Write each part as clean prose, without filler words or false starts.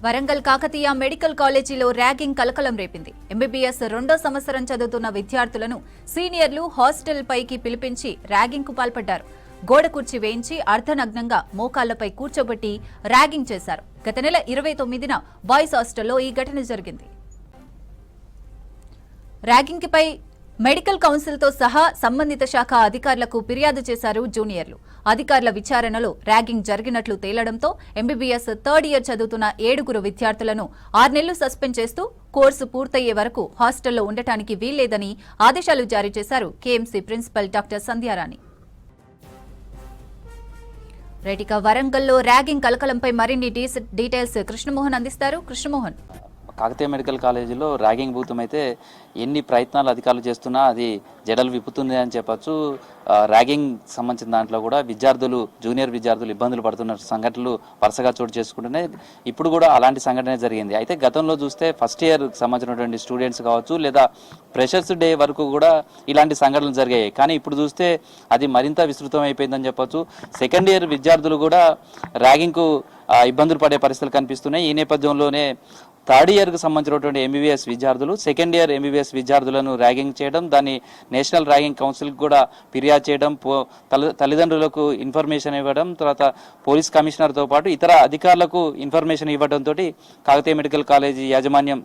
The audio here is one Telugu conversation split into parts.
వరంగల్ కాకతీయ మెడికల్ కాలేజీలో ర్యాగింగ్ కలకలం రేపింది. ఎంబీబీఎస్ 2వ సంవత్సరం చదువుతున్న విద్యార్థులను సీనియర్లు హాస్టల్ పైకి పిలిపించి ర్యాగింగ్ కు పాల్పడ్డారు. గోడ కుర్చీ వేయించి అర్ధనగ్నంగా మోకాళ్లపై కూర్చోబెట్టి ర్యాగింగ్ చేశారు. గత నెల 29న బాయ్స్ హాస్టల్లో ఈ ఘటన జరిగింది. ర్యాగింగ్ పై మెడికల్ కౌన్సిల్తో సహా సంబంధిత శాఖ అధికారులకు ఫిర్యాదు చేశారు జూనియర్లు. అధికారుల విచారణలో ర్యాగింగ్ జరిగినట్లు తేలడంతో ఎంబీబీఎస్ 3rd ఇయర్ చదువుతున్న 7 విద్యార్థులను 6 నెలలు సస్పెండ్ చేస్తూ కోర్సు పూర్తయ్యే వరకు హాస్టల్లో ఉండటానికి వీల్లేదని ఆదేశాలు జారీ చేశారు కేఎంసీ ప్రిన్సిపల్ డాక్టర్ సంధ్యారాణి. రైటిక వరంగల్లో ర్యాగింగ్ కలకలంపై మరిన్ని డీటెయిల్స్ కృష్ణమోహన్ అందిస్తారు. కృష్ణమోహన్, కాకతీయ మెడికల్ కాలేజీలో ర్యాగింగ్ భూతం అయితే ఎన్ని ప్రయత్నాలు అధికారులు చేస్తున్నా అది జడలు విప్పుతుంది అని చెప్పచ్చు. ర్యాగింగ్ సంబంధించిన దాంట్లో కూడా జూనియర్ విద్యార్థులు ఇబ్బందులు పడుతున్న సంఘటనలు వరుసగా చోటు చేసుకుంటున్నాయి. ఇప్పుడు కూడా అలాంటి సంఘటన జరిగింది. అయితే గతంలో చూస్తే ఫస్ట్ ఇయర్ సంబంధించినటువంటి స్టూడెంట్స్ కావచ్చు లేదా ఫ్రెషర్స్ డే వరకు కూడా ఇలాంటి సంఘటనలు జరిగాయి. కానీ ఇప్పుడు చూస్తే అది మరింత విస్తృతం అయిపోయిందని చెప్పచ్చు. సెకండ్ ఇయర్ విద్యార్థులు కూడా ర్యాగింగ్కు ఇబ్బందులు పడే పరిస్థితులు కనిపిస్తున్నాయి. ఈ నేపథ్యంలోనే 3rd ఇయర్కి సంబంధించినటువంటి ఎంబీబీఎస్ విద్యార్థులు సెకండ్ ఇయర్ ఎంబీబీఎస్ విద్యార్థులను ర్యాగింగ్ చేయడం, దాన్ని నేషనల్ ర్యాగింగ్ కౌన్సిల్కి కూడా ఫిర్యాదు చేయడం, తల్లిదండ్రులకు ఇన్ఫర్మేషన్ ఇవ్వడం, తర్వాత పోలీస్ కమిషనర్తో పాటు ఇతర అధికారులకు ఇన్ఫర్మేషన్ ఇవ్వడంతో కాకతీయ మెడికల్ కాలేజీ యాజమాన్యం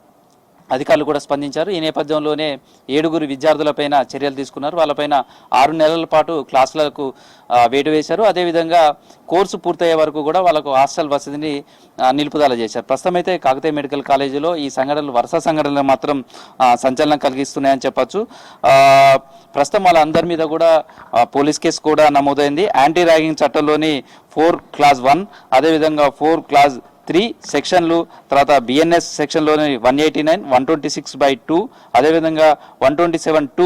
అధికారులు కూడా స్పందించారు. ఈ నేపథ్యంలోనే 7 విద్యార్థులపైన చర్యలు తీసుకున్నారు. వాళ్ళపైన 6 నెలల పాటు క్లాసులకు వేటు వేశారు. అదేవిధంగా కోర్సు పూర్తయ్యే వరకు కూడా వాళ్ళకు హాస్టల్ వసతిని నిలుపుదల చేశారు. ప్రస్తుతం అయితే కాకతీయ మెడికల్ కాలేజీలో ఈ సంఘటనలు వరుస సంఘటనలు మాత్రం సంచలనం కలిగిస్తున్నాయని చెప్పచ్చు. ప్రస్తుతం వాళ్ళందరి మీద కూడా పోలీస్ కేసు కూడా నమోదైంది. యాంటీ ర్యాగింగ్ చట్టంలోని 4(1) అదేవిధంగా 4(3) సెక్షన్లు, తర్వాత బిఎన్ఎస్ సెక్షన్లోని 189, 126/2, అదేవిధంగా 127(2),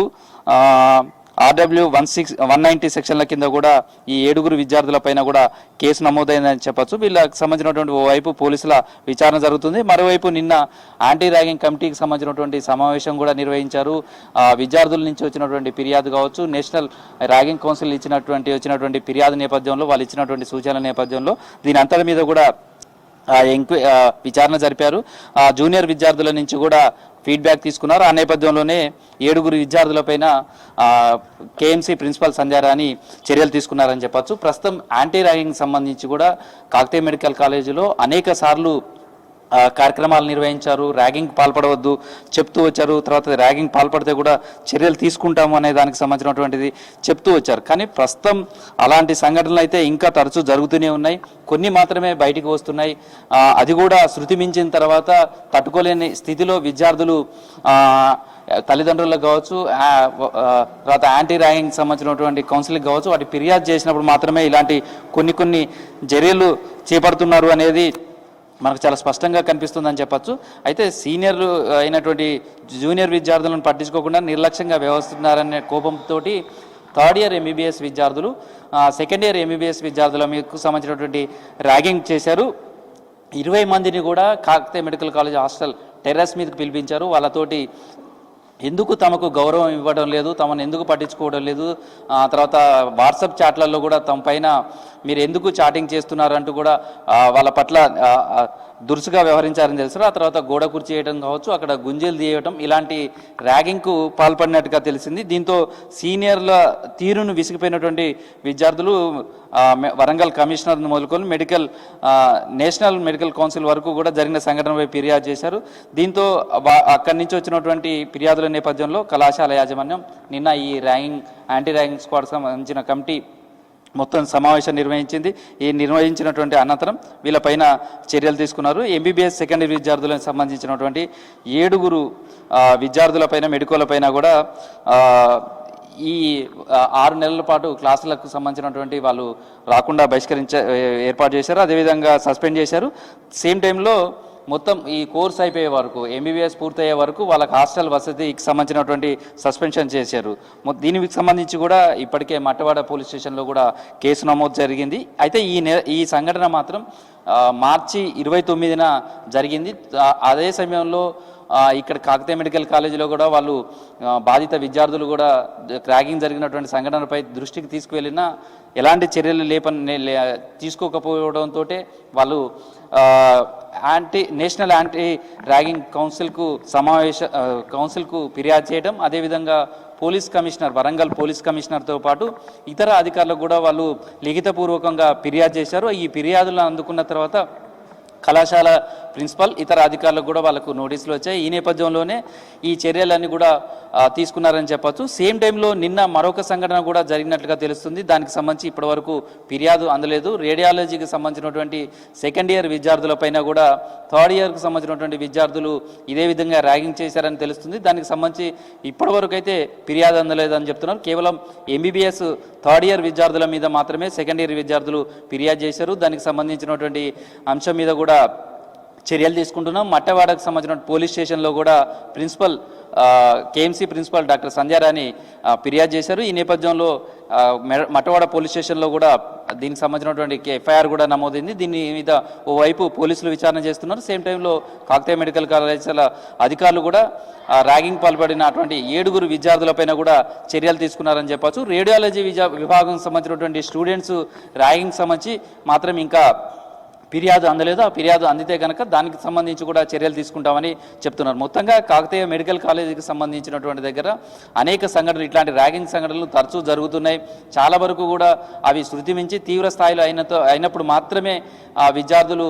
ఆర్డబ్ల్యూ 190 సెక్షన్ల కింద కూడా ఈ 7 విద్యార్థులపైన కూడా కేసు నమోదైందని చెప్పచ్చు. వీళ్ళకి సంబంధించినటువంటి ఓవైపు పోలీసుల విచారణ జరుగుతుంది. మరోవైపు నిన్న యాంటీ ర్యాగింగ్ కమిటీకి సంబంధించినటువంటి సమావేశం కూడా నిర్వహించారు. విద్యార్థుల నుంచి వచ్చినటువంటి ఫిర్యాదు కావచ్చు, నేషనల్ ర్యాగింగ్ కౌన్సిల్ వచ్చినటువంటి ఫిర్యాదు నేపథ్యంలో వాళ్ళు ఇచ్చినటువంటి సూచనల నేపథ్యంలో దీని అంతటి మీద కూడా విచారణ జరిపారు. జూనియర్ విద్యార్థుల నుంచి కూడా ఫీడ్బ్యాక్ తీసుకున్నారు. ఆ నేపథ్యంలోనే 7 విద్యార్థులపైన కేఎంసీ ప్రిన్సిపల్ సంధ్యారాణి చర్యలు తీసుకున్నారని చెప్పచ్చు. ప్రస్తుతం యాంటీ ర్యాగింగ్ సంబంధించి కూడా కాకతీయ మెడికల్ కాలేజీలో అనేక సార్లు కార్యక్రమాలు నిర్వహించారు. ర్యాగింగ్ పాల్పడవద్దు చెప్తూ వచ్చారు. తర్వాత ర్యాగింగ్ పాల్పడితే కూడా చర్యలు తీసుకుంటాము అనే దానికి సంబంధించినటువంటిది చెప్తూ వచ్చారు. కానీ ప్రస్తుతం అలాంటి సంఘటనలు అయితే ఇంకా తరచూ జరుగుతూనే ఉన్నాయి. కొన్ని మాత్రమే బయటికి వస్తున్నాయి. అది కూడా శృతి మించిన తర్వాత తట్టుకోలేని స్థితిలో విద్యార్థులు తల్లిదండ్రులకు కావచ్చు, తర్వాత యాంటీ ర్యాగింగ్ సంబంధించినటువంటి కౌన్సిలింగ్ కావచ్చు, వాటి ఫిర్యాదు చేసినప్పుడు మాత్రమే ఇలాంటి కొన్ని చర్యలు చేపడుతున్నారు అనేది మనకు చాలా స్పష్టంగా కనిపిస్తుందని చెప్పచ్చు. అయితే సీనియర్ అయినటువంటి జూనియర్ విద్యార్థులను పట్టించుకోకుండా నిర్లక్ష్యంగా వ్యవహరిస్తున్నారనే కోపంతో 3rd ఇయర్ ఎంబీబీఎస్ విద్యార్థులు సెకండ్ ఇయర్ ఎంబీబీఎస్ విద్యార్థుల మీకు సంబంధించినటువంటి ర్యాగింగ్ చేశారు. 20 మందిని కూడా Kakatiya medical college hostel terrace మీదకి పిలిపించారు. వాళ్ళతోటి ఎందుకు తమకు గౌరవం ఇవ్వడం లేదు, తమను ఎందుకు పట్టించుకోవడం లేదు, తర్వాత వాట్సాప్ చాట్లలో కూడా తమ పైన మీరు ఎందుకు చాటింగ్ చేస్తున్నారు అంటూ కూడా వాళ్ళ పట్ల దురుసుగా వ్యవహరించారని తెలుసు. ఆ తర్వాత గోడ కుర్చీ చేయడం కావచ్చు, అక్కడ గుంజీలు తీయటం, ఇలాంటి ర్యాగింగ్కు పాల్పడినట్టుగా తెలిసింది. దీంతో సీనియర్ల తీరును విసిగిపోయినటువంటి విద్యార్థులు వరంగల్ కమిషనర్ను మొదలుకొని నేషనల్ మెడికల్ కౌన్సిల్ వరకు కూడా జరిగిన సంఘటనపై ఫిర్యాదు చేశారు. దీంతో అక్కడి నుంచి వచ్చినటువంటి ఫిర్యాదుల నేపథ్యంలో కళాశాల యాజమాన్యం నిన్న ఈ యాంటీ ర్యాగింగ్ స్క్వాడ్ సంబంధించిన కమిటీ మొత్తం సమావేశం నిర్వహించింది. ఈ నిర్వహించినటువంటి అనంతరం వీళ్ళపైన చర్యలు తీసుకున్నారు. ఎంబీబీఎస్ సెకండ్ ఇయర్ విద్యార్థులకు సంబంధించినటువంటి 7 విద్యార్థులపైన మెడికోలపైన కూడా ఈ 6 నెలల పాటు క్లాసులకు సంబంధించినటువంటి వాళ్ళు రాకుండా ఏర్పాటు చేశారు. అదేవిధంగా సస్పెండ్ చేశారు. సేమ్ టైంలో మొత్తం ఈ కోర్స్ అయిపోయే వరకు ఎంబీబీఎస్ పూర్తయ్యే వరకు వాళ్ళకి హాస్టల్ వసతికి సంబంధించినటువంటి సస్పెన్షన్ చేశారు. దీనికి సంబంధించి కూడా ఇప్పటికే మట్టవాడ పోలీస్ స్టేషన్లో కూడా కేసు నమోదు జరిగింది. అయితే ఈ సంఘటన మాత్రం మార్చి 29న జరిగింది. అదే సమయంలో ఇక్కడ కాకతీయ మెడికల్ కాలేజీలో కూడా వాళ్ళు బాధిత విద్యార్థులు కూడా ర్యాగింగ్ జరిగినటువంటి సంఘటనపై దృష్టికి తీసుకువెళ్ళినా ఎలాంటి చర్యలు తీసుకోకపోవడంతో వాళ్ళు నేషనల్ యాంటీ ర్యాగింగ్ కౌన్సిల్కు ఫిర్యాదు చేయడం, అదేవిధంగా పోలీస్ కమిషనర్ వరంగల్ పోలీస్ కమిషనర్తో పాటు ఇతర అధికారులకు కూడా వాళ్ళు లిఖితపూర్వకంగా ఫిర్యాదు చేశారు. ఈ ఫిర్యాదులను అందుకున్న తర్వాత కళాశాల ప్రిన్సిపల్ ఇతర అధికారులకు కూడా వాళ్ళకు నోటీసులు వచ్చాయి. ఈ నేపథ్యంలోనే ఈ చర్యలన్నీ కూడా తీసుకున్నారని చెప్పొచ్చు. సేమ్ టైంలో నిన్న మరొక సంఘటన కూడా జరిగినట్లుగా తెలుస్తుంది. దానికి సంబంధించి ఇప్పటివరకు ఫిర్యాదు అందలేదు. రేడియాలజీకి సంబంధించినటువంటి సెకండ్ ఇయర్ విద్యార్థులపైన కూడా థర్డ్ ఇయర్కి సంబంధించినటువంటి విద్యార్థులు ఇదే విధంగా ర్యాగింగ్ చేశారని తెలుస్తుంది. దానికి సంబంధించి ఇప్పటివరకు అయితే ఫిర్యాదు అందలేదని చెప్తున్నారు. కేవలం ఎంబీబీఎస్ థర్డ్ ఇయర్ విద్యార్థుల మీద మాత్రమే సెకండ్ ఇయర్ విద్యార్థులు ఫిర్యాదు చేశారు. దానికి సంబంధించినటువంటి అంశం మీద కూడా చర్యలు తీసుకుంటున్నాం. మట్టవాడకు సంబంధించిన పోలీస్ స్టేషన్లో కూడా కేఎంసీ ప్రిన్సిపల్ డాక్టర్ సంధ్యారాణి ఫిర్యాదు చేశారు. ఈ నేపథ్యంలో మట్టవాడ పోలీస్ స్టేషన్లో కూడా దీనికి సంబంధించినటువంటి ఎఫ్ఐఆర్ కూడా నమోదైంది. దీని మీద ఓవైపు పోలీసులు విచారణ చేస్తున్నారు. సేమ్ టైంలో కాకతీయ మెడికల్ కళాశాల అధికారులు కూడా ర్యాగింగ్ పాల్పడిన అటువంటి 7 విద్యార్థులపైన కూడా చర్యలు తీసుకున్నారని చెప్పొచ్చు. రేడియాలజీ విభాగం సంబంధించినటువంటి స్టూడెంట్స్ ర్యాగింగ్ సంబంధించి మాత్రం ఇంకా ఫిర్యాదు అందలేదు. ఆ ఫిర్యాదు అందితే కనుక దానికి సంబంధించి కూడా చర్యలు తీసుకుంటామని చెప్తున్నారు. మొత్తంగా కాకతీయ మెడికల్ కాలేజీకి సంబంధించినటువంటి దగ్గర అనేక సంఘటనలు, ఇట్లాంటి ర్యాగింగ్ సంఘటనలు తరచూ జరుగుతున్నాయి. చాలా వరకు కూడా అవి శృతి మించి తీవ్ర స్థాయిలో అయినప్పుడు మాత్రమే ఆ విద్యార్థులు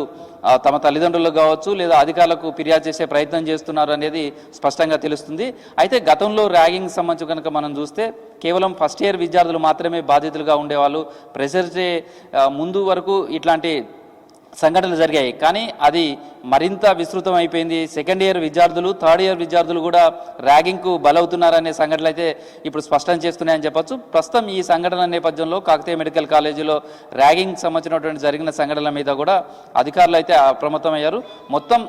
తమ తల్లిదండ్రులకు కావచ్చు లేదా అధికారులకు ఫిర్యాదు చేసే ప్రయత్నం చేస్తున్నారు అనేది స్పష్టంగా తెలుస్తుంది. అయితే గతంలో ర్యాగింగ్ సంబంధించి కనుక మనం చూస్తే కేవలం ఫస్ట్ ఇయర్ విద్యార్థులు మాత్రమే బాధితులుగా ఉండేవాళ్ళు. ప్రెషర్ ముందు వరకు ఇట్లాంటి సంఘటనలు జరిగాయి, కానీ అది మరింత విస్తృతం అయిపోయింది. సెకండ్ ఇయర్ విద్యార్థులు, థర్డ్ ఇయర్ విద్యార్థులు కూడా ర్యాగింగ్కు బలవుతున్నారనే సంఘటనలు అయితే ఇప్పుడు స్పష్టం చేస్తున్నాయని చెప్పొచ్చు. ప్రస్తుతం ఈ సంఘటన నేపథ్యంలో కాకతీయ మెడికల్ కాలేజీలో ర్యాగింగ్ సంబంధించినటువంటి జరిగిన సంఘటనల మీద కూడా అధికారులు అయితే అప్రమత్తమయ్యారు. మొత్తం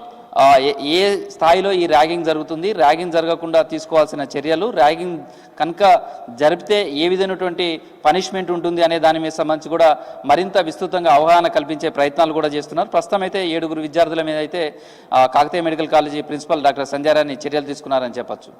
ఏ స్థాయిలో ఈ ర్యాగింగ్ జరుగుతుంది, ర్యాగింగ్ జరగకుండా తీసుకోవాల్సిన చర్యలు, ర్యాగింగ్ కనుక జరిపితే ఏ విధమైనటువంటి పనిష్మెంట్ ఉంటుంది అనే దాని మీద సంబంధించి కూడా మరింత విస్తృతంగా అవగాహన కల్పించే ప్రయత్నాలు కూడా చేస్తున్నారు. ప్రస్తుతం అయితే 7 విద్యార్థుల మీద అయితే Kakatiya medical college principal doctor Sandhyarani చర్యలు తీసుకున్నారని చెప్పొచ్చు.